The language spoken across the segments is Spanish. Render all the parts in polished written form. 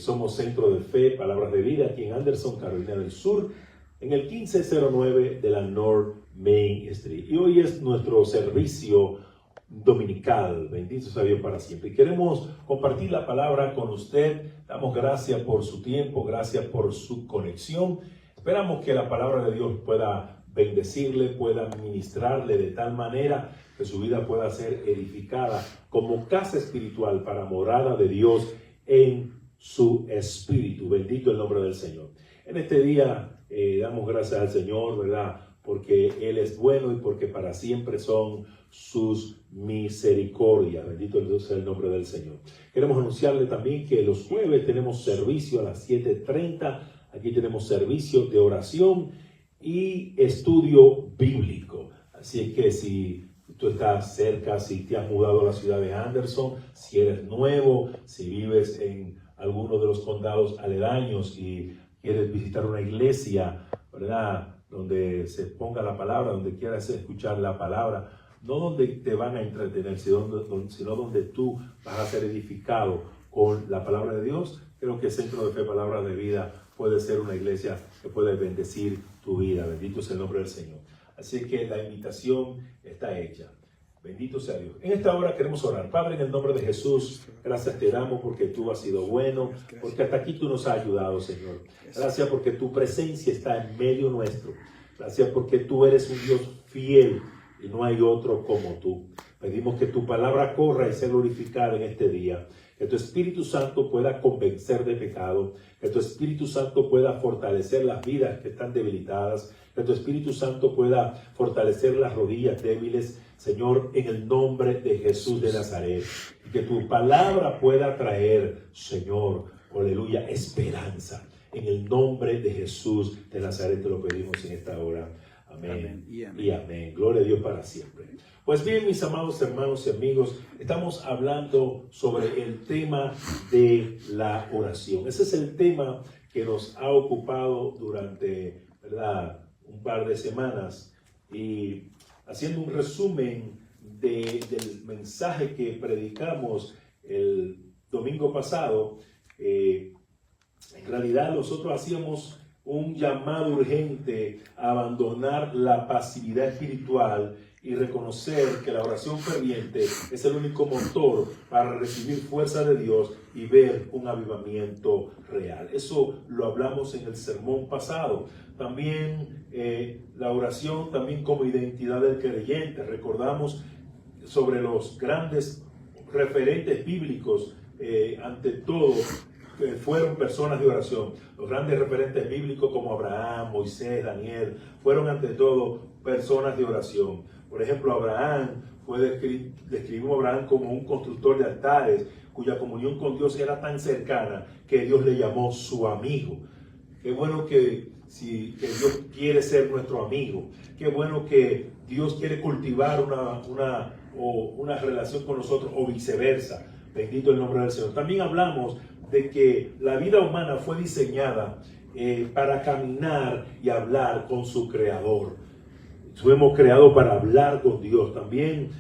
somos Centro de Fe, Palabras de Vida, aquí en Anderson, Carolina del Sur, en el 1509 de la North Main Street. Y hoy es nuestro servicio dominical, bendito sea Dios para siempre. Y queremos compartir la palabra con usted. Damos gracias por su tiempo, gracias por su conexión. Esperamos que la palabra de Dios pueda bendecirle, pueda ministrarle de tal manera que su vida pueda ser edificada como casa espiritual para morada de Dios en su espíritu. Bendito el nombre del Señor. En este día damos gracias al Señor, ¿verdad? Porque Él es bueno y porque para siempre son sus misericordias. Bendito sea el nombre del Señor. Queremos anunciarle también que los jueves tenemos servicio a las 7:30. Aquí tenemos servicio de oración y estudio bíblico. Así es que si tú estás cerca, si te has mudado a la ciudad de Anderson, si eres nuevo, si vives en alguno de los condados aledaños y quieres visitar una iglesia, ¿verdad?, donde se ponga la palabra, donde quieras escuchar la palabra, no donde te van a entretener, sino donde tú vas a ser edificado con la palabra de Dios. Creo que Centro de Fe, Palabras de Vida puede ser una iglesia que puede bendecir tu vida. Bendito sea el nombre del Señor. Así que la invitación está hecha. Bendito sea Dios. En esta hora queremos orar. Padre, en el nombre de Jesús, gracias te damos porque tú has sido bueno, porque hasta aquí tú nos has ayudado, Señor. Gracias porque tu presencia está en medio nuestro. Gracias porque tú eres un Dios fiel y no hay otro como tú. Pedimos que tu palabra corra y sea glorificada en este día. Que tu Espíritu Santo pueda convencer de pecado. Que tu Espíritu Santo pueda fortalecer las vidas que están debilitadas. Que tu Espíritu Santo pueda fortalecer las rodillas débiles, Señor, en el nombre de Jesús de Nazaret. Y que tu palabra pueda traer, Señor, aleluya, esperanza. En el nombre de Jesús de Nazaret te lo pedimos en esta hora. Amén. Y amén. Gloria a Dios para siempre. Pues bien, mis amados hermanos y amigos, estamos hablando sobre el tema de la oración. Ese es el tema que nos ha ocupado durante, ¿verdad?, un par de semanas. Y haciendo un resumen del mensaje que predicamos el domingo pasado, en realidad nosotros hacíamos un llamado urgente a abandonar la pasividad espiritual y reconocer que la oración ferviente es el único motor para recibir fuerza de Dios y ver un avivamiento real. Eso lo hablamos en el sermón pasado. También la oración también como identidad del creyente. Recordamos sobre los grandes referentes bíblicos, ante todo, fueron personas de oración. Los grandes referentes bíblicos como Abraham, Moisés, Daniel, fueron ante todo personas de oración. Por ejemplo, Abraham, describimos a Abraham como un constructor de altares, cuya comunión con Dios era tan cercana que Dios le llamó su amigo. Qué bueno que Dios quiere ser nuestro amigo. Qué bueno que Dios quiere cultivar una relación con nosotros o viceversa. Bendito el nombre del Señor. También hablamos de que la vida humana fue diseñada para caminar y hablar con su Creador. Fuimos creados para hablar con Dios. También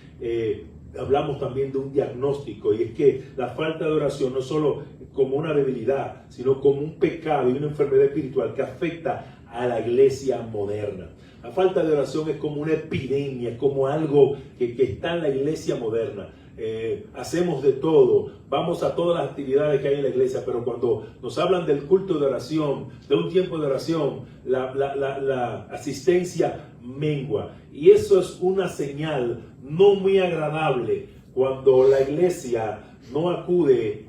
hablamos también de un diagnóstico, y es que la falta de oración no solo como una debilidad, sino como un pecado y una enfermedad espiritual que afecta a la iglesia moderna. La falta de oración es como una epidemia, es como algo que está en la iglesia moderna. Hacemos de todo, vamos a todas las actividades que hay en la iglesia, pero cuando nos hablan del culto de oración, de un tiempo de oración, la asistencia mengua. Y eso es una señal no muy agradable cuando la iglesia no acude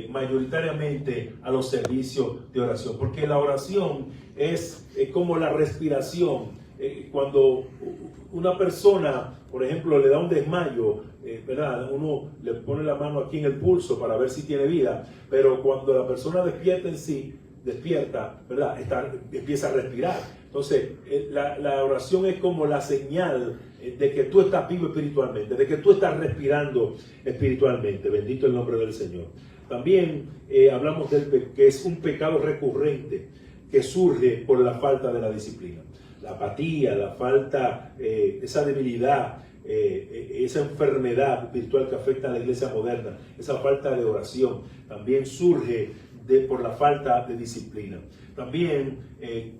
mayoritariamente a los servicios de oración, porque la oración es como la respiración. Cuando una persona, por ejemplo, le da un desmayo, ¿verdad?, uno le pone la mano aquí en el pulso para ver si tiene vida, pero cuando la persona despierta, ¿verdad?, empieza a respirar. Entonces, la oración es como la señal de que tú estás vivo espiritualmente, de que tú estás respirando espiritualmente. Bendito el nombre del Señor. También hablamos que es un pecado recurrente que surge por la falta de la disciplina. La apatía, la falta, esa debilidad, esa enfermedad espiritual que afecta a la iglesia moderna, esa falta de oración, también surge por la falta de disciplina. También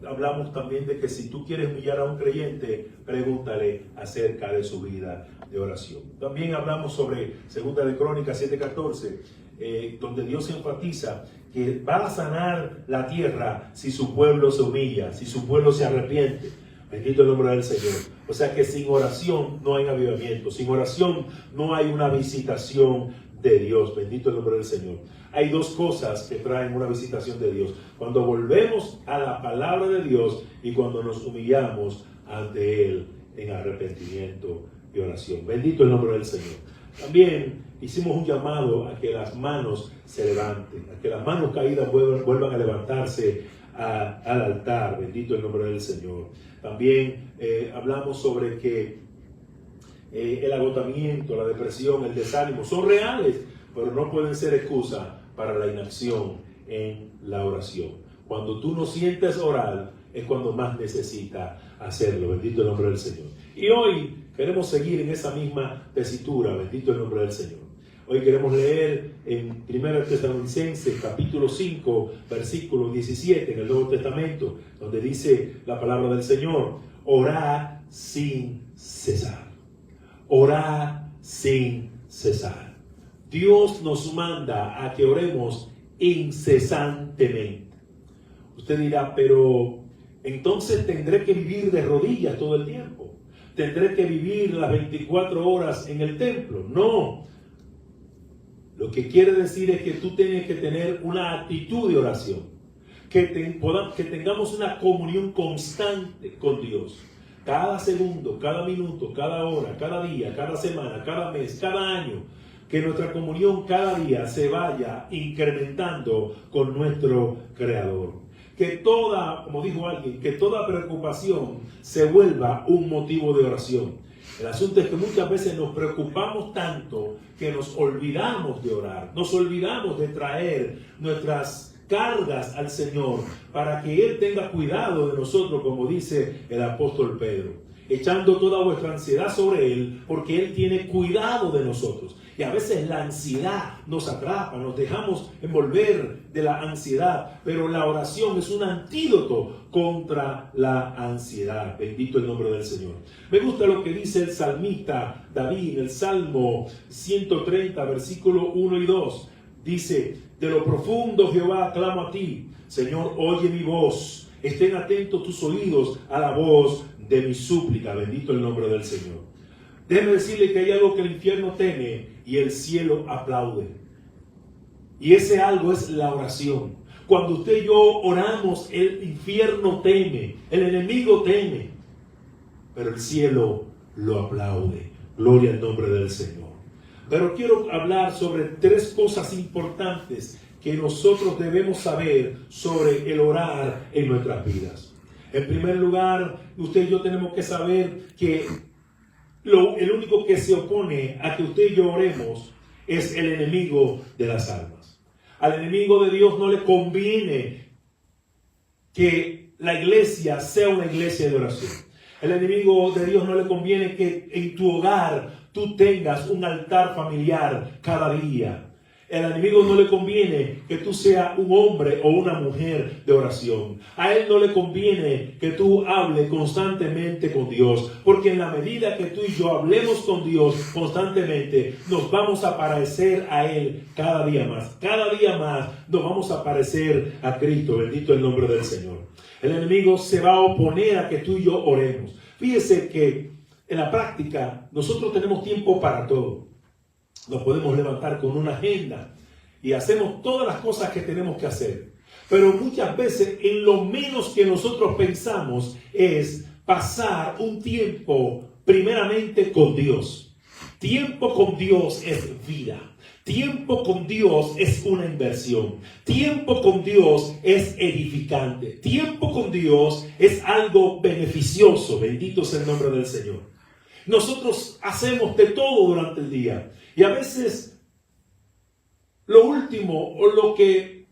hablamos también de que si tú quieres humillar a un creyente, pregúntale acerca de su vida de oración. También hablamos sobre 2 de Crónicas 7:14, donde Dios enfatiza que va a sanar la tierra si su pueblo se humilla, si su pueblo se arrepiente. Bendito el nombre del Señor. O sea que sin oración no hay avivamiento, sin oración no hay una visitación de Dios. Bendito el nombre del Señor. Hay dos cosas que traen una visitación de Dios: cuando volvemos a la palabra de Dios y cuando nos humillamos ante Él en arrepentimiento y oración. Bendito el nombre del Señor. También hicimos un llamado a que las manos se levanten, a que las manos caídas vuelvan a levantarse al altar. Bendito el nombre del Señor. También hablamos sobre que el agotamiento, la depresión, el desánimo son reales, pero no pueden ser excusa para la inacción en la oración. Cuando tú no sientes orar, es cuando más necesitas hacerlo. Bendito el nombre del Señor. Y hoy queremos seguir en esa misma tesitura. Bendito el nombre del Señor. Hoy queremos leer en 1 Tesalonicenses capítulo 5, versículo 17 en el Nuevo Testamento, donde dice la palabra del Señor: orad sin cesar. Orad sin cesar. Dios nos manda a que oremos incesantemente. Usted dirá, pero entonces tendré que vivir de rodillas todo el tiempo. Tendré que vivir las 24 horas en el templo. No. Lo que quiere decir es que tú tienes que tener una actitud de oración. Que tengamos una comunión constante con Dios. Cada segundo, cada minuto, cada hora, cada día, cada semana, cada mes, cada año. Que nuestra comunión cada día se vaya incrementando con nuestro Creador. Que toda, como dijo alguien, que toda preocupación se vuelva un motivo de oración. El asunto es que muchas veces nos preocupamos tanto que nos olvidamos de orar. Nos olvidamos de traer nuestras cargas al Señor para que Él tenga cuidado de nosotros, como dice el apóstol Pedro. Echando toda vuestra ansiedad sobre Él, porque Él tiene cuidado de nosotros. Y a veces la ansiedad nos atrapa, nos dejamos envolver de la ansiedad, pero la oración es un antídoto contra la ansiedad. Bendito el nombre del Señor. Me gusta lo que dice el salmista David en el Salmo 130, versículo 1 y 2. Dice: de lo profundo, Jehová, clamo a ti. Señor, oye mi voz. Estén atentos tus oídos a la voz de mi súplica. Bendito el nombre del Señor. Déjeme decirle que hay algo que el infierno teme y el cielo aplaude. Y ese algo es la oración. Cuando usted y yo oramos, el infierno teme, el enemigo teme, pero el cielo lo aplaude. Gloria al nombre del Señor. Pero quiero hablar sobre tres cosas importantes que nosotros debemos saber sobre el orar en nuestras vidas. En primer lugar, usted y yo tenemos que saber que el único que se opone a que usted y yo oremos es el enemigo de las almas. Al enemigo de Dios no le conviene que la iglesia sea una iglesia de oración. El enemigo de Dios no le conviene que en tu hogar tú tengas un altar familiar cada día. El enemigo no le conviene que tú seas un hombre o una mujer de oración. A él no le conviene que tú hables constantemente con Dios, porque en la medida que tú y yo hablemos con Dios constantemente, nos vamos a parecer a Él cada día más. Cada día más nos vamos a parecer a Cristo. Bendito el nombre del Señor. El enemigo se va a oponer a que tú y yo oremos. Fíjese que en la práctica nosotros tenemos tiempo para todo. Nos podemos levantar con una agenda y hacemos todas las cosas que tenemos que hacer. Pero muchas veces en lo menos que nosotros pensamos es pasar un tiempo primeramente con Dios. Tiempo con Dios es vida. Tiempo con Dios es una inversión. Tiempo con Dios es edificante. Tiempo con Dios es algo beneficioso. Bendito sea el nombre del Señor. Nosotros hacemos de todo durante el día. Y a veces lo último o lo que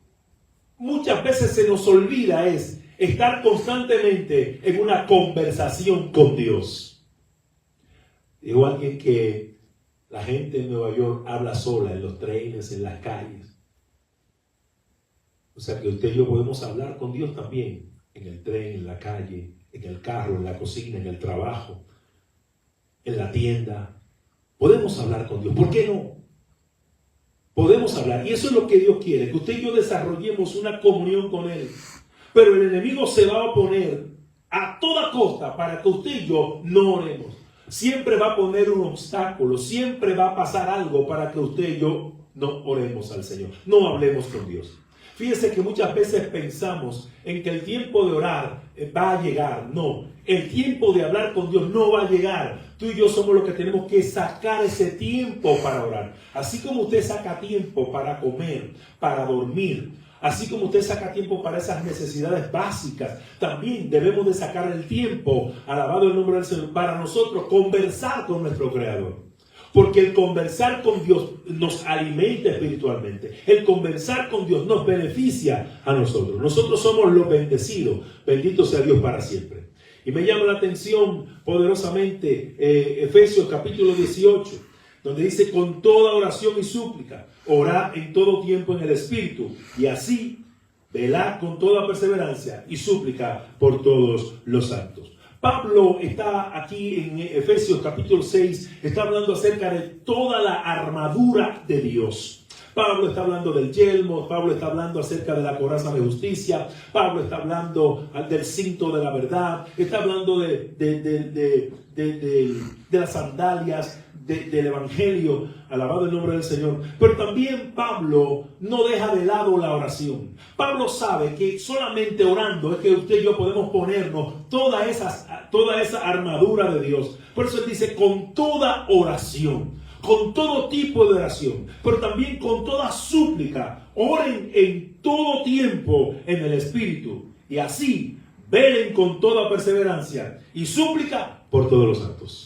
muchas veces se nos olvida es estar constantemente en una conversación con Dios. Dijo alguien que la gente en Nueva York habla sola en los trenes, en las calles. O sea que usted y yo podemos hablar con Dios también, en el tren, en la calle, en el carro, en la cocina, en el trabajo, en la tienda. Podemos hablar con Dios. ¿Por qué no? Podemos hablar. Y eso es lo que Dios quiere, que usted y yo desarrollemos una comunión con Él. Pero el enemigo se va a oponer a toda costa para que usted y yo no oremos. Siempre va a poner un obstáculo, siempre va a pasar algo para que usted y yo no oremos al Señor, no hablemos con Dios. Fíjese que muchas veces pensamos en que el tiempo de orar va a llegar. No, el tiempo de hablar con Dios no va a llegar. Tú y yo somos los que tenemos que sacar ese tiempo para orar. Así como usted saca tiempo para comer, para dormir, así como usted saca tiempo para esas necesidades básicas, también debemos de sacar el tiempo, alabado el nombre del Señor, para nosotros conversar con nuestro Creador. Porque el conversar con Dios nos alimenta espiritualmente. El conversar con Dios nos beneficia a nosotros. Nosotros somos los bendecidos. Bendito sea Dios para siempre. Y me llama la atención poderosamente Efesios capítulo 18, donde dice: con toda oración y súplica, orad en todo tiempo en el Espíritu, y así velad con toda perseverancia y súplica por todos los santos. Pablo está aquí en Efesios capítulo 6, está hablando acerca de toda la armadura de Dios. Pablo está hablando del yelmo, Pablo está hablando acerca de la coraza de justicia, Pablo está hablando del cinto de la verdad, está hablando de las sandalias, del Evangelio, alabado el nombre del Señor. Pero también Pablo no deja de lado la oración. Pablo sabe que solamente orando es que usted y yo podemos ponernos toda esa armadura de Dios. Por eso él dice: con toda oración, con todo tipo de oración, pero también con toda súplica, oren en todo tiempo en el Espíritu, y así velen con toda perseverancia y súplica por todos los santos.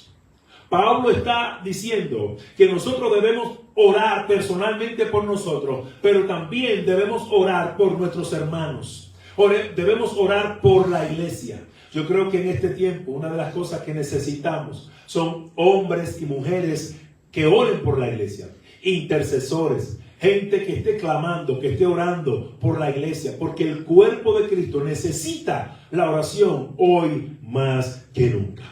Pablo está diciendo que nosotros debemos orar personalmente por nosotros, pero también debemos orar por nuestros hermanos. Debemos orar por la iglesia. Yo creo que en este tiempo una de las cosas que necesitamos son hombres y mujeres que oren por la iglesia, intercesores, gente que esté clamando, que esté orando por la iglesia, porque el cuerpo de Cristo necesita la oración hoy más que nunca.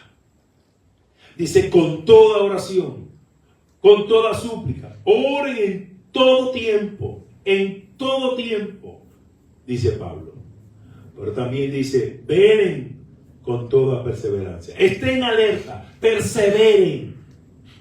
Dice: con toda oración, con toda súplica, oren en todo tiempo, dice Pablo. Pero también dice: velen con toda perseverancia, estén alerta, perseveren.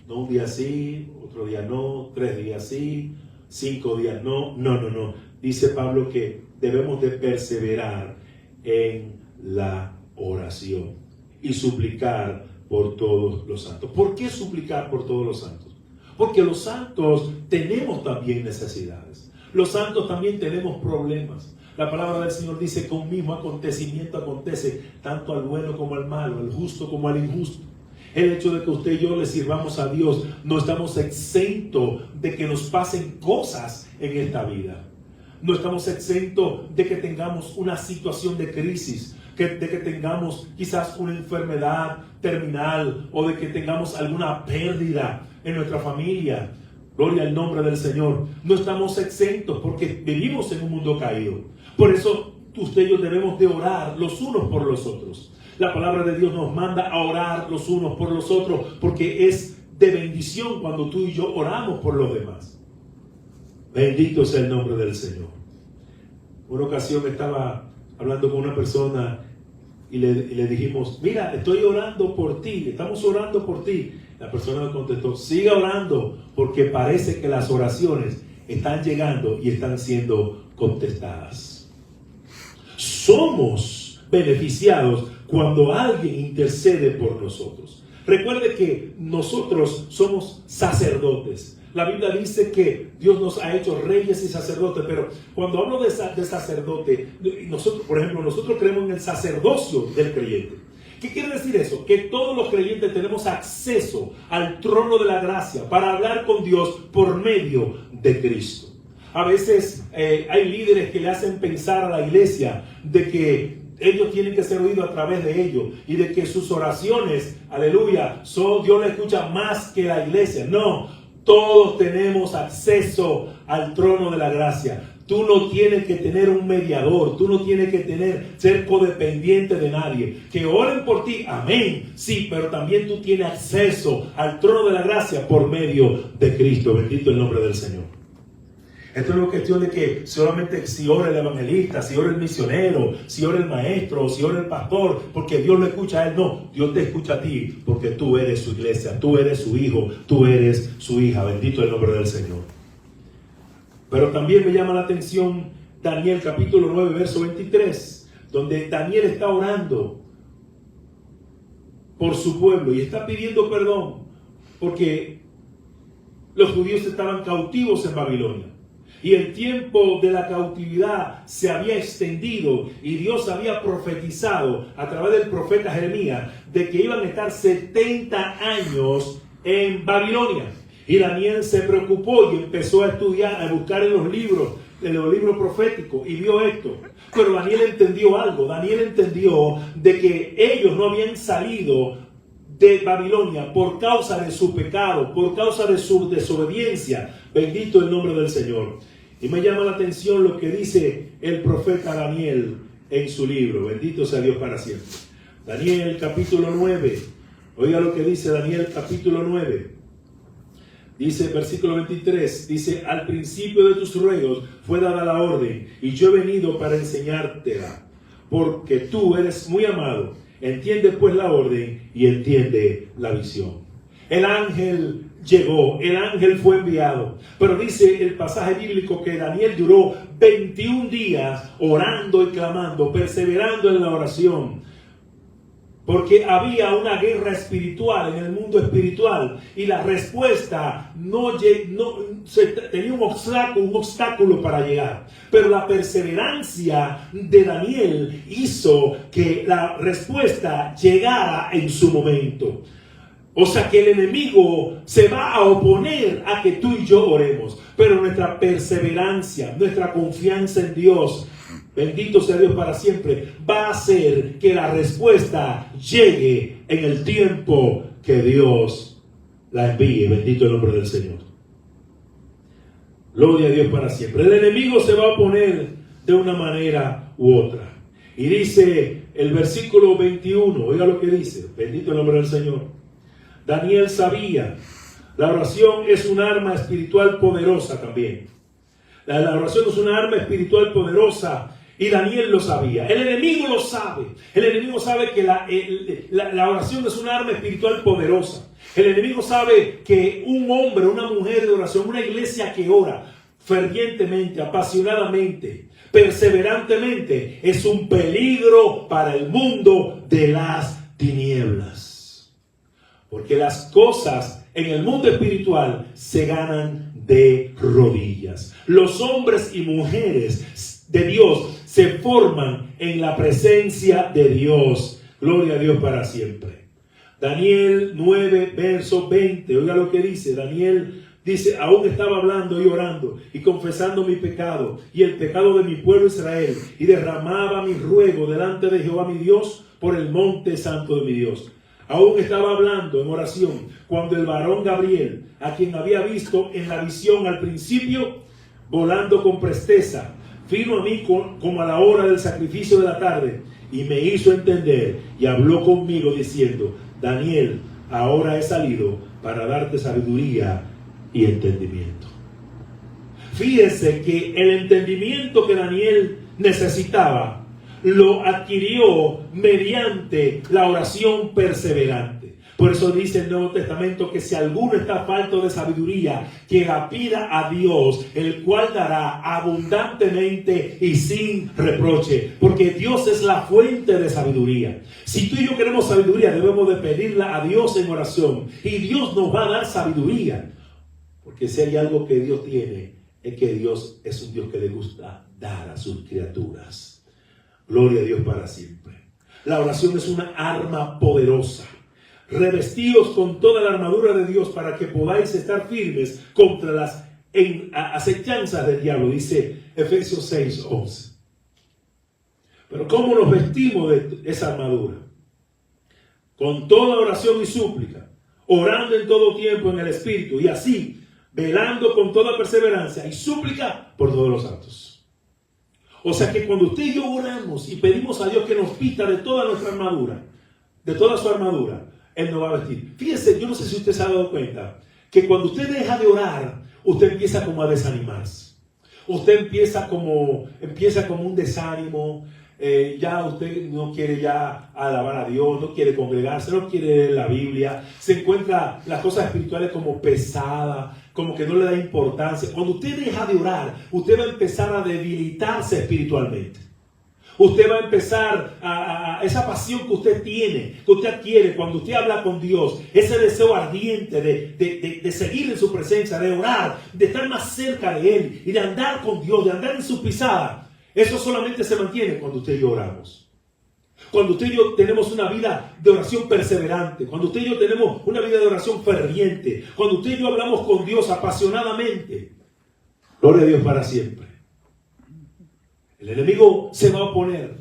No un día sí, otro día no, 3 días sí, 5 días no. No. Dice Pablo que debemos de perseverar en la oración y suplicar por todos los santos. ¿Por qué suplicar por todos los santos? Porque los santos tenemos también necesidades. Los santos también tenemos problemas. La palabra del Señor dice que un mismo acontecimiento acontece tanto al bueno como al malo, al justo como al injusto. El hecho de que usted y yo le sirvamos a Dios, no estamos exentos de que nos pasen cosas en esta vida. No estamos exentos de que tengamos una situación de crisis, de que tengamos quizás una enfermedad terminal o de que tengamos alguna pérdida en nuestra familia. Gloria al nombre del Señor. No estamos exentos porque vivimos en un mundo caído. Por eso usted y yo debemos de orar los unos por los otros. La palabra de Dios nos manda a orar los unos por los otros porque es de bendición cuando tú y yo oramos por los demás. Bendito sea el nombre del Señor. Una ocasión estaba hablando con una persona y le dijimos: mira, estoy orando por ti, estamos orando por ti. La persona me contestó: siga orando, porque parece que las oraciones están llegando y están siendo contestadas. Somos beneficiados cuando alguien intercede por nosotros. Recuerde que nosotros somos sacerdotes. La Biblia dice que Dios nos ha hecho reyes y sacerdotes, pero cuando hablo de sacerdote, nosotros, por ejemplo, nosotros creemos en el sacerdocio del creyente. ¿Qué quiere decir eso? Que todos los creyentes tenemos acceso al trono de la gracia para hablar con Dios por medio de Cristo. A veces hay líderes que le hacen pensar a la iglesia de que ellos tienen que ser oídos a través de ellos y de que sus oraciones, aleluya, Dios le escucha más que la iglesia. No. Todos tenemos acceso al trono de la gracia. Tú no tienes que tener un mediador, tú no tienes que ser codependiente de nadie. Que oren por ti, amén, sí, pero también tú tienes acceso al trono de la gracia por medio de Cristo. Bendito el nombre del Señor. Esto no es cuestión de que solamente si ora el evangelista, si ora el misionero, si ora el maestro, si ora el pastor, porque Dios lo escucha a él. No, Dios te escucha a ti porque tú eres su iglesia, tú eres su hijo, tú eres su hija. Bendito el nombre del Señor. Pero también me llama la atención Daniel capítulo 9, verso 23, donde Daniel está orando por su pueblo y está pidiendo perdón porque los judíos estaban cautivos en Babilonia. Y el tiempo de la cautividad se había extendido y Dios había profetizado a través del profeta Jeremías de que iban a estar 70 años en Babilonia. Y Daniel se preocupó y empezó a estudiar, a buscar en los libros proféticos y vio esto. Pero Daniel entendió algo. Daniel entendió de que ellos no habían salido de Babilonia por causa de su pecado, por causa de su desobediencia. Bendito el nombre del Señor. Y me llama la atención lo que dice el profeta Daniel en su libro. Bendito sea Dios para siempre. Daniel capítulo 9. Oiga lo que dice Daniel capítulo 9. Dice versículo 23, dice: al principio de tus ruegos fue dada la orden, y yo he venido para enseñártela, porque tú eres muy amado. Entiende pues la orden y entiende la visión. El ángel llegó, el ángel fue enviado, pero dice el pasaje bíblico que Daniel duró 21 días orando y clamando, perseverando en la oración. Porque había una guerra espiritual en el mundo espiritual y la respuesta tenía un obstáculo para llegar. Pero la perseverancia de Daniel hizo que la respuesta llegara en su momento. O sea que el enemigo se va a oponer a que tú y yo oremos. Pero nuestra perseverancia, nuestra confianza en Dios, bendito sea Dios para siempre, va a hacer que la respuesta llegue en el tiempo que Dios la envíe. Bendito el nombre del Señor. Gloria a Dios para siempre. El enemigo se va a oponer de una manera u otra. Y dice el versículo 21, oiga lo que dice, bendito el nombre del Señor. Daniel sabía, la oración es un arma espiritual poderosa también. La oración es una arma espiritual poderosa. Y Daniel lo sabía. El enemigo lo sabe. El enemigo sabe que la oración es una arma espiritual poderosa. El enemigo sabe que un hombre, una mujer de oración, una iglesia que ora fervientemente, apasionadamente, perseverantemente, es un peligro para el mundo de las tinieblas. Porque las cosas en el mundo espiritual se ganan de rodillas. Los hombres y mujeres de Dios se forman en la presencia de Dios. Gloria a Dios para siempre. Daniel 9, verso 20. Oiga lo que dice. Daniel dice: aún estaba hablando y orando y confesando mi pecado y el pecado de mi pueblo Israel, y derramaba mi ruego delante de Jehová mi Dios por el monte santo de mi Dios. Aún estaba hablando en oración cuando el varón Gabriel, a quien había visto en la visión al principio, volando con presteza, vino a mí como a la hora del sacrificio de la tarde, y me hizo entender y habló conmigo diciendo: Daniel, ahora he salido para darte sabiduría y entendimiento. Fíjese que el entendimiento que Daniel necesitaba lo adquirió mediante la oración perseverante. Por eso dice el Nuevo Testamento que si alguno está falto de sabiduría, que la pida a Dios, el cual dará abundantemente y sin reproche. Porque Dios es la fuente de sabiduría. Si tú y yo queremos sabiduría, debemos de pedirla a Dios en oración. Y Dios nos va a dar sabiduría. Porque si hay algo que Dios tiene, es que Dios es un Dios que le gusta dar a sus criaturas. Gloria a Dios para siempre. La oración es una arma poderosa. Revestíos con toda la armadura de Dios para que podáis estar firmes contra las acechanzas del diablo, dice Efesios 6, 11. Pero ¿cómo nos vestimos de esa armadura? Con toda oración y súplica, orando en todo tiempo en el Espíritu, y así velando con toda perseverancia y súplica por todos los santos. O sea que cuando usted y yo oramos y pedimos a Dios que nos vista de toda nuestra armadura, de toda su armadura, Él nos va a vestir. Fíjese, yo no sé si usted se ha dado cuenta que cuando usted deja de orar, usted empieza como a desanimarse. Usted empieza como un desánimo. Ya usted no quiere ya alabar a Dios, no quiere congregarse, no quiere leer la Biblia, se encuentra las cosas espirituales como pesadas, como que no le da importancia. Cuando usted deja de orar, usted va a empezar a debilitarse espiritualmente. Usted va a empezar a esa pasión que usted tiene, que usted adquiere cuando usted habla con Dios, ese deseo ardiente de seguir en su presencia, de orar, de estar más cerca de Él y de andar con Dios, de andar en su pisada. Eso solamente se mantiene cuando usted y yo oramos. Cuando usted y yo tenemos una vida de oración perseverante, cuando usted y yo tenemos una vida de oración ferviente, cuando usted y yo hablamos con Dios apasionadamente. Gloria a Dios para siempre. El enemigo se va a oponer,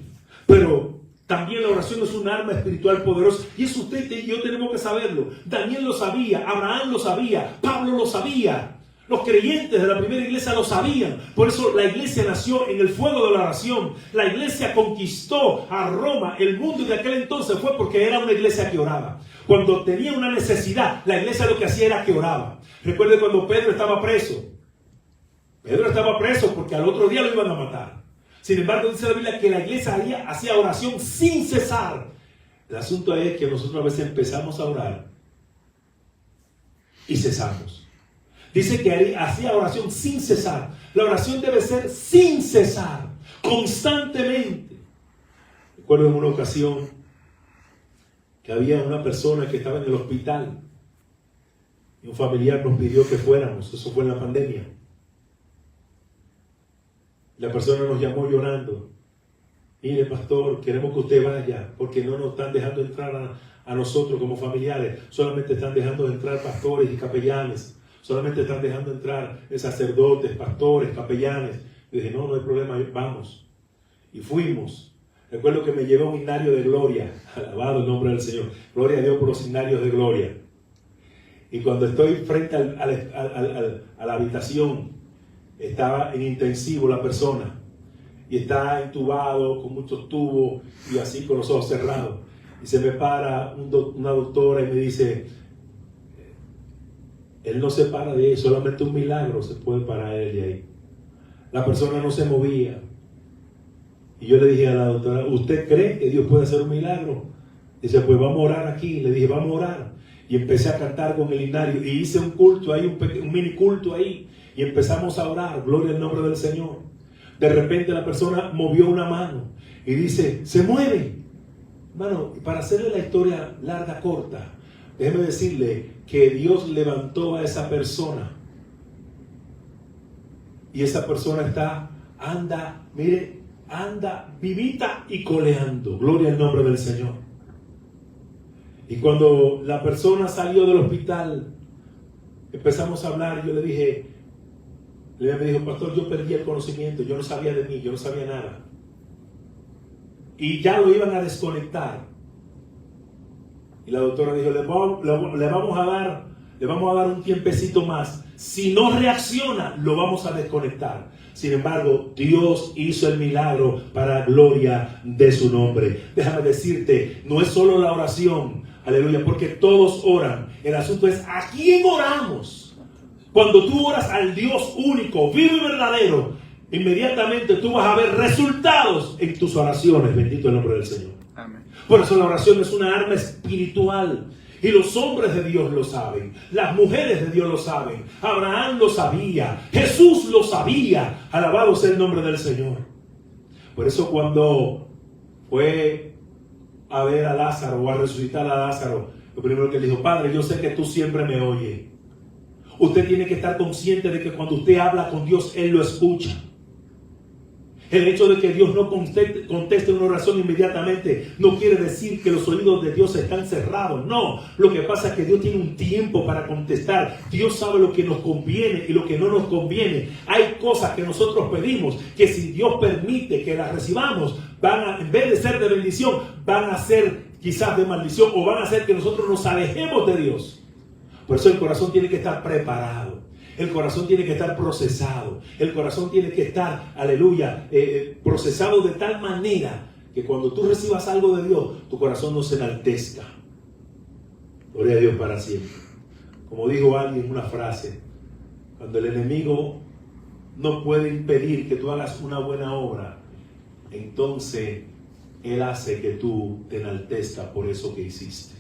pero también la oración es un arma espiritual poderosa. Y eso usted y yo tenemos que saberlo. Daniel lo sabía, Abraham lo sabía, Pablo lo sabía. Los creyentes de la primera iglesia lo sabían. Por eso la iglesia nació en el fuego de la oración. La iglesia conquistó a Roma. El mundo de aquel entonces fue porque era una iglesia que oraba. Cuando tenía una necesidad, la iglesia lo que hacía era que oraba. Recuerde cuando Pedro estaba preso. Pedro estaba preso porque al otro día lo iban a matar. Sin embargo, dice la Biblia que la iglesia hacía oración sin cesar. El asunto es que nosotros a veces empezamos a orar y cesamos. Dice que hacía oración sin cesar. La oración debe ser sin cesar, constantemente. Recuerdo en una ocasión que había una persona que estaba en el hospital y un familiar nos pidió que fuéramos. Eso fue en la pandemia. La persona nos llamó llorando. Mire, pastor, queremos que usted vaya porque no nos están dejando entrar a nosotros como familiares. Solamente están dejando entrar pastores y capellanes. Solamente están dejando entrar sacerdotes, pastores, capellanes. Y dije, no hay problema, vamos. Y fuimos. Recuerdo que me llevó un himnario de gloria. Alabado el nombre del Señor. Gloria a Dios por los himnarios de gloria. Y cuando estoy frente a la habitación, estaba en intensivo la persona. Y está entubado con muchos tubos y así con los ojos cerrados. Y se me para una doctora y me dice, él no se para de ahí, solamente un milagro se puede parar él de ahí. La persona no se movía. Y yo le dije a la doctora, ¿usted cree que Dios puede hacer un milagro? Dice, pues vamos a orar aquí. Le dije, vamos a orar. Y empecé a cantar con el himnario. Y hice un culto ahí, un mini culto ahí. Y empezamos a orar, gloria al nombre del Señor. De repente la persona movió una mano y dice, se mueve. Hermano, para hacerle la historia larga, corta, déjeme decirle que Dios levantó a esa persona. Y esa persona anda vivita y coleando. Gloria al nombre del Señor. Y cuando la persona salió del hospital, empezamos a hablar. Yo le dije, me dijo, pastor, yo perdí el conocimiento. Yo no sabía de mí, yo no sabía nada. Y ya lo iban a desconectar. Y la doctora dijo, le vamos a dar un tiempecito más. Si no reacciona, lo vamos a desconectar. Sin embargo, Dios hizo el milagro para gloria de su nombre. Déjame decirte, no es solo la oración, aleluya, porque todos oran. El asunto es, ¿a quién oramos? Cuando tú oras al Dios único, vivo y verdadero, inmediatamente tú vas a ver resultados en tus oraciones. Bendito el nombre del Señor. Amén. Por eso la oración es una arma espiritual. Y los hombres de Dios lo saben. Las mujeres de Dios lo saben. Abraham lo sabía. Jesús lo sabía. Alabado sea el nombre del Señor. Por eso cuando fue a ver a Lázaro o a resucitar a Lázaro, lo primero que le dijo, Padre, yo sé que tú siempre me oyes. Usted tiene que estar consciente de que cuando usted habla con Dios, Él lo escucha. El hecho de que Dios no conteste una oración inmediatamente no quiere decir que los oídos de Dios están cerrados. No, lo que pasa es que Dios tiene un tiempo para contestar. Dios sabe lo que nos conviene y lo que no nos conviene. Hay cosas que nosotros pedimos que si Dios permite que las recibamos, en vez de ser de bendición, van a ser quizás de maldición o van a hacer que nosotros nos alejemos de Dios. Por eso el corazón tiene que estar preparado. El corazón tiene que estar procesado. El corazón tiene que estar, aleluya, procesado de tal manera que cuando tú recibas algo de Dios, tu corazón no se enaltezca. Gloria a Dios para siempre. Como dijo alguien una frase, cuando el enemigo no puede impedir que tú hagas una buena obra, entonces él hace que tú te enaltezcas por eso que hiciste.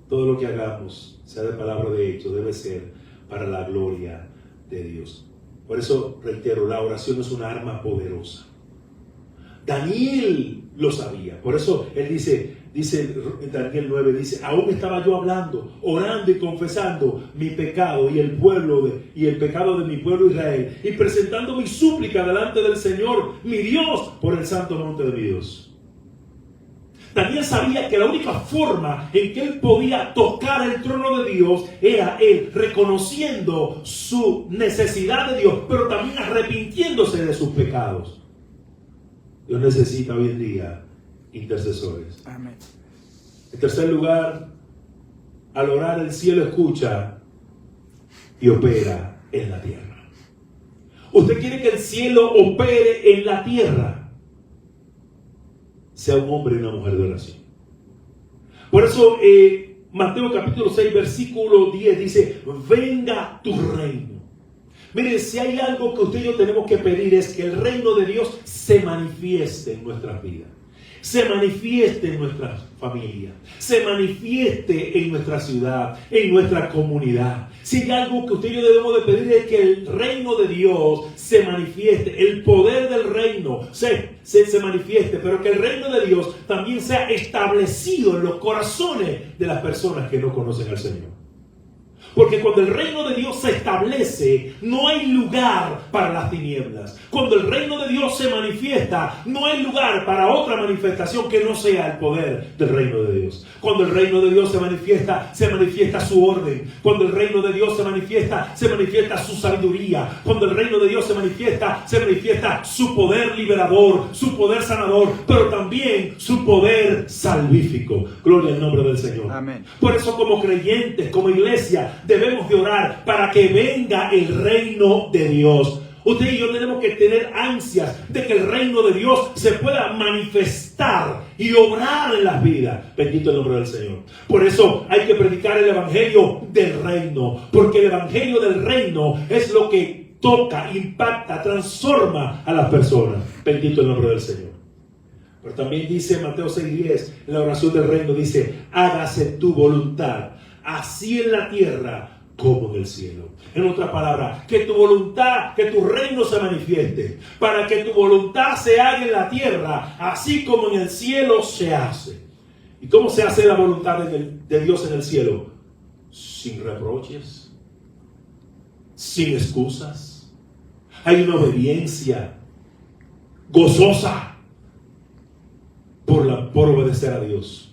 Todo lo que hagamos, sea de palabra o de hecho, debe ser para la gloria de Dios. Por eso, reitero, la oración es una arma poderosa. Daniel lo sabía. Por eso él dice en Daniel 9, dice, aún estaba yo hablando, orando y confesando mi pecado y el pecado de mi pueblo Israel, y presentando mi súplica delante del Señor, mi Dios, por el santo monte de mi Dios. Daniel sabía que la única forma en que él podía tocar el trono de Dios era él reconociendo su necesidad de Dios, pero también arrepintiéndose de sus pecados. Dios necesita hoy en día intercesores. Amén. En tercer lugar, al orar el cielo escucha y opera en la tierra. ¿Usted quiere que el cielo opere en la tierra? Sea un hombre y una mujer de oración. Por eso Mateo capítulo 6 versículo 10 dice, venga tu reino. Mire, si hay algo que usted y yo tenemos que pedir es que el reino de Dios se manifieste en nuestras vidas, se manifieste en nuestras familias, se manifieste en nuestra ciudad, en nuestra comunidad. Si hay algo que usted y yo debemos de pedir es que el reino de Dios se manifieste, el poder del reino se manifieste, pero que el reino de Dios también sea establecido en los corazones de las personas que no conocen al Señor. Porque cuando el reino de Dios se establece, no hay lugar para las tinieblas. Cuando el reino de Dios se manifiesta, no hay lugar para otra manifestación que no sea el poder del reino de Dios. Cuando el reino de Dios se manifiesta su orden. Cuando el reino de Dios se manifiesta su sabiduría. Cuando el reino de Dios se manifiesta su poder liberador, su poder sanador, pero también su poder salvífico. Gloria al nombre del Señor. Amén. Por eso, como creyentes, como iglesia, debemos de orar para que venga el reino de Dios. Usted y yo tenemos que tener ansias de que el reino de Dios se pueda manifestar y obrar en las vidas. Bendito el nombre del Señor. Por eso hay que predicar el evangelio del reino, porque el evangelio del reino es lo que toca, impacta, transforma a las personas. Bendito el nombre del Señor. Pero también dice Mateo 6:10, en la oración del reino, dice, hágase tu voluntad, así en la tierra como en el cielo. En otras palabras, que tu voluntad, que tu reino se manifieste, para que tu voluntad se haga en la tierra, así como en el cielo se hace. ¿Y cómo se hace la voluntad de Dios en el cielo? Sin reproches, sin excusas. Hay una obediencia gozosa por obedecer a Dios.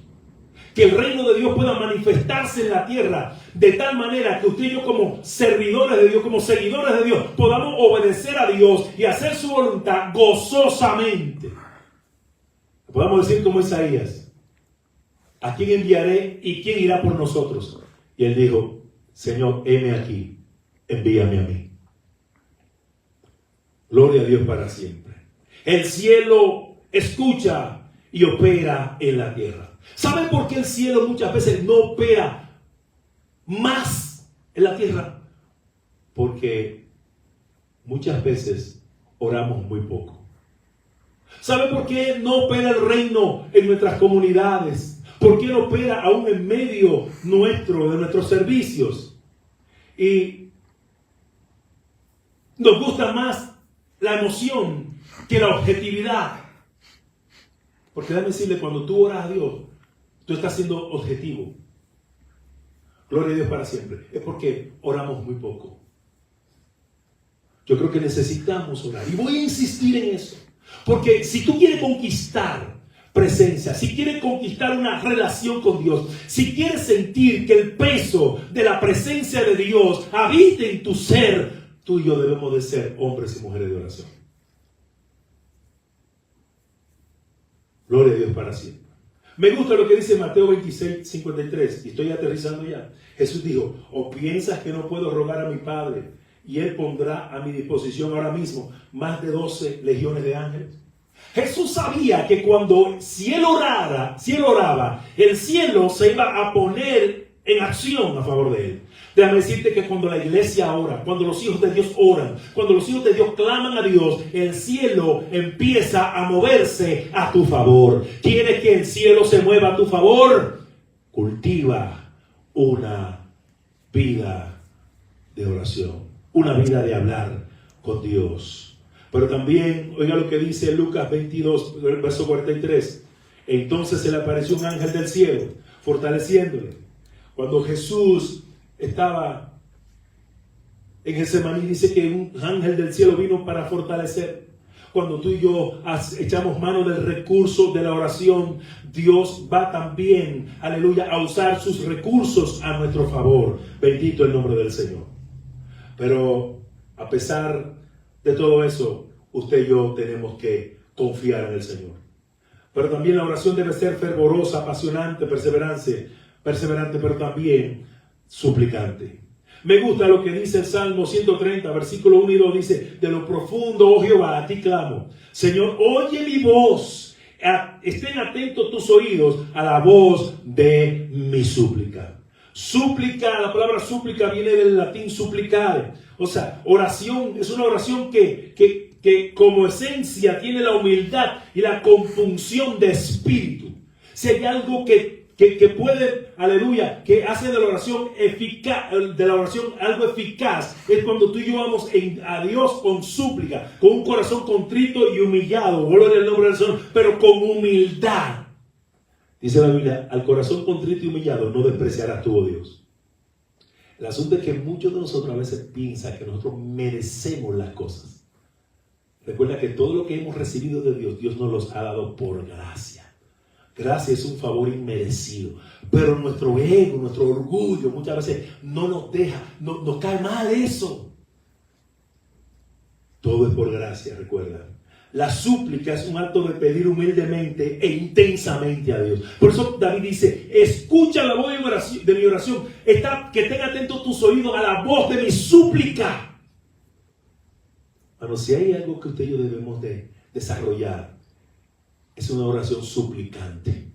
Que el reino de Dios pueda manifestarse en la tierra de tal manera que usted y yo, como servidores de Dios, como seguidores de Dios, podamos obedecer a Dios y hacer su voluntad gozosamente. Podamos decir como Isaías, ¿a quién enviaré y quién irá por nosotros? Y él dijo, Señor, heme aquí, envíame a mí. Gloria a Dios para siempre. El cielo escucha y opera en la tierra. ¿Saben por qué el cielo muchas veces no opera más en la tierra? Porque muchas veces oramos muy poco. ¿Saben por qué no opera el reino en nuestras comunidades? ¿Por qué no opera aún en medio nuestro, de nuestros servicios? Y nos gusta más la emoción que la objetividad. Porque déjame decirle, cuando tú oras a Dios, tú estás siendo objetivo. Gloria a Dios para siempre. Es porque oramos muy poco. Yo creo que necesitamos orar. Y voy a insistir en eso. Porque si tú quieres conquistar presencia, si quieres conquistar una relación con Dios, si quieres sentir que el peso de la presencia de Dios habite en tu ser, tú y yo debemos de ser hombres y mujeres de oración. Gloria a Dios para siempre. Me gusta lo que dice Mateo 26:53, y estoy aterrizando ya. Jesús dijo, ¿o piensas que no puedo rogar a mi Padre y Él pondrá a mi disposición ahora mismo más de 12 legiones de ángeles? Jesús sabía que si él oraba, el cielo se iba a poner en acción a favor de él. Déjame decirte que cuando la iglesia ora, cuando los hijos de Dios oran, cuando los hijos de Dios claman a Dios, el cielo empieza a moverse a tu favor. ¿Quieres que el cielo se mueva a tu favor? Cultiva una vida de oración, una vida de hablar con Dios. Pero también, oiga lo que dice Lucas 22, verso 43. Entonces se le apareció un ángel del cielo, fortaleciéndole. Cuando Jesús estaba en Getsemaní, dice que un ángel del cielo vino para fortalecer. Cuando tú y yo echamos mano del recurso de la oración, Dios va también, aleluya, a usar sus recursos a nuestro favor. Bendito el nombre del Señor. Pero a pesar de todo eso, usted y yo tenemos que confiar en el Señor. Pero también la oración debe ser fervorosa, apasionante, perseverante, pero también suplicante. Me gusta lo que dice el Salmo 130, versículo 1 y 2, dice, de lo profundo, oh Jehová, a ti clamo. Señor, oye mi voz. Estén atentos tus oídos a la voz de mi súplica. Súplica, la palabra súplica viene del latín supplicare. O sea, oración es una oración que como esencia tiene la humildad y la compunción de espíritu. Si hay algo que puede, aleluya, que hace de la oración eficaz, algo eficaz, es cuando tú y yo vamos a Dios con súplica, con un corazón contrito y humillado, gloria al nombre del Señor, pero con humildad. Dice la Biblia, al corazón contrito y humillado no despreciarás tú, oh Dios. El asunto es que muchos de nosotros a veces piensan que nosotros merecemos las cosas. Recuerda que todo lo que hemos recibido de Dios, Dios nos los ha dado por gracia. Gracia es un favor inmerecido. Pero nuestro ego, nuestro orgullo, muchas veces no nos deja, nos cae mal eso. Todo es por gracia, recuerda. La súplica es un acto de pedir humildemente e intensamente a Dios. Por eso David dice, escucha la voz de mi oración. Que estén atentos tus oídos a la voz de mi súplica. Bueno, si hay algo que usted y yo debemos de desarrollar, es una oración suplicante.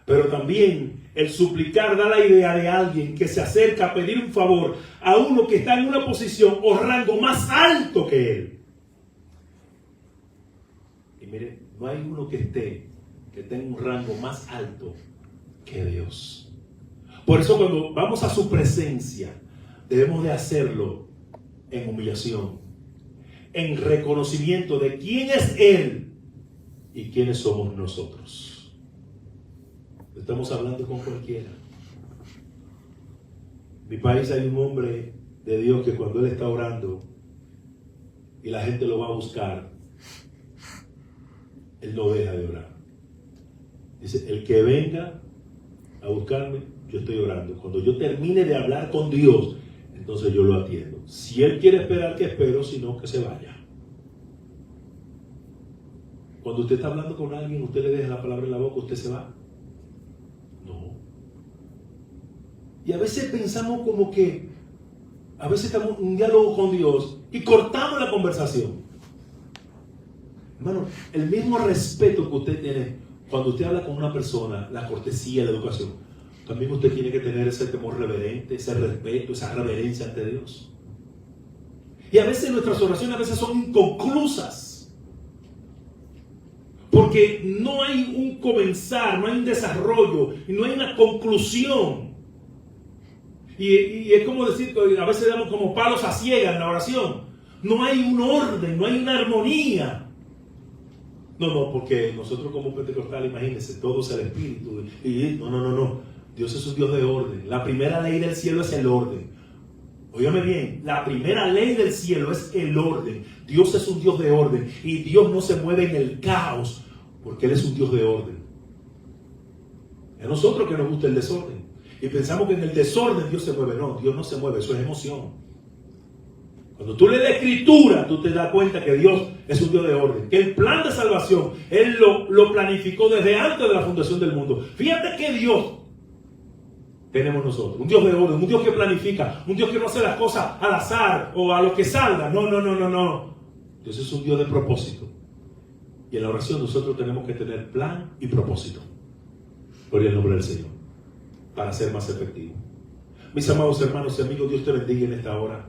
Pero también el suplicar da la idea de alguien que se acerca a pedir un favor a uno que está en una posición o rango más alto que él. Y mire, no hay uno que esté en un rango más alto que Dios. Por eso cuando vamos a su presencia, debemos de hacerlo en humillación, en reconocimiento de quién es Él y quiénes somos nosotros. Estamos hablando con cualquiera. En mi país hay un hombre de Dios que cuando él está orando y la gente lo va a buscar, él no deja de orar. Dice, el que venga a buscarme, yo estoy orando. Cuando yo termine de hablar con Dios, entonces yo lo atiendo. Si él quiere esperar, que espero, si no, que se vaya. Cuando usted está hablando con alguien, usted le deja la palabra en la boca, usted se va. No. Y a veces pensamos como que, a veces estamos en un diálogo con Dios y cortamos la conversación. Hermano, el mismo respeto que usted tiene cuando usted habla con una persona, la cortesía, la educación, también usted tiene que tener ese temor reverente, ese respeto, esa reverencia ante Dios. Y a veces nuestras oraciones son inconclusas. Porque no hay un comenzar, no hay un desarrollo, y no hay una conclusión. Y es como decir, a veces damos como palos a ciegas en la oración. No hay un orden, no hay una armonía. No, porque nosotros como pentecostales, imagínense, todo es el Espíritu. No. Dios es un Dios de orden. La primera ley del cielo es el orden. Óigame bien, la primera ley del cielo es el orden. Dios es un Dios de orden y Dios no se mueve en el caos porque Él es un Dios de orden. Es a nosotros que nos gusta el desorden y pensamos que en el desorden Dios se mueve. No, Dios no se mueve, eso es emoción. Cuando tú lees la Escritura, tú te das cuenta que Dios es un Dios de orden, que el plan de salvación, Él lo planificó desde antes de la fundación del mundo. Fíjate que Dios tenemos nosotros, un Dios de orden, un Dios que planifica, un Dios que no hace las cosas al azar o a lo que salga. No. Dios es un Dios de propósito. Y en la oración nosotros tenemos que tener plan y propósito. Gloria al nombre del Señor, para ser más efectivo. Mis amados hermanos y amigos, Dios te bendiga en esta hora.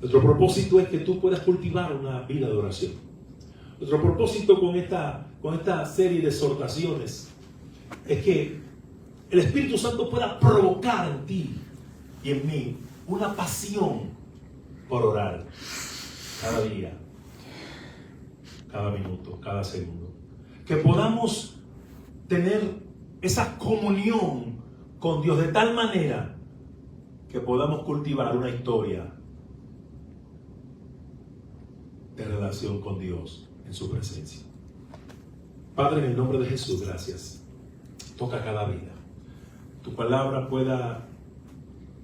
Nuestro propósito es que tú puedas cultivar una vida de oración. Nuestro propósito con esta serie de exhortaciones es que el Espíritu Santo pueda provocar en ti y en mí una pasión por orar cada día, cada minuto, cada segundo. Que podamos tener esa comunión con Dios de tal manera que podamos cultivar una historia de relación con Dios en su presencia. Padre, en el nombre de Jesús, gracias. Toca cada vida. Tu palabra pueda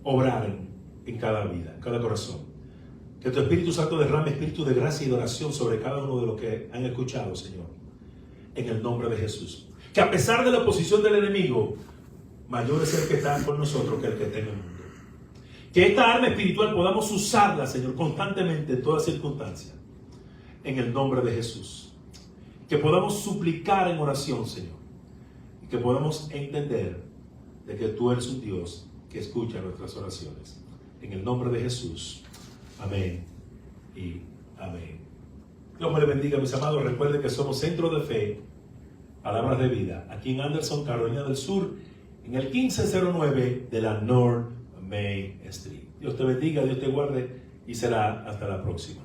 obrar en cada vida, en cada corazón. Que tu Espíritu Santo derrame espíritu de gracia y de oración sobre cada uno de los que han escuchado, Señor. En el nombre de Jesús. Que a pesar de la oposición del enemigo, mayor es el que está con nosotros que el que está en el mundo. Que esta arma espiritual podamos usarla, Señor, constantemente en todas circunstancias. En el nombre de Jesús. Que podamos suplicar en oración, Señor. Y que podamos entender de que tú eres un Dios que escucha nuestras oraciones. En el nombre de Jesús. Amén y amén. Dios me le bendiga, mis amados. Recuerden que somos Centro de Fe, Palabras de Vida, aquí en Anderson, Carolina del Sur, en el 1509 de la North Main Street. Dios te bendiga, Dios te guarde y será hasta la próxima.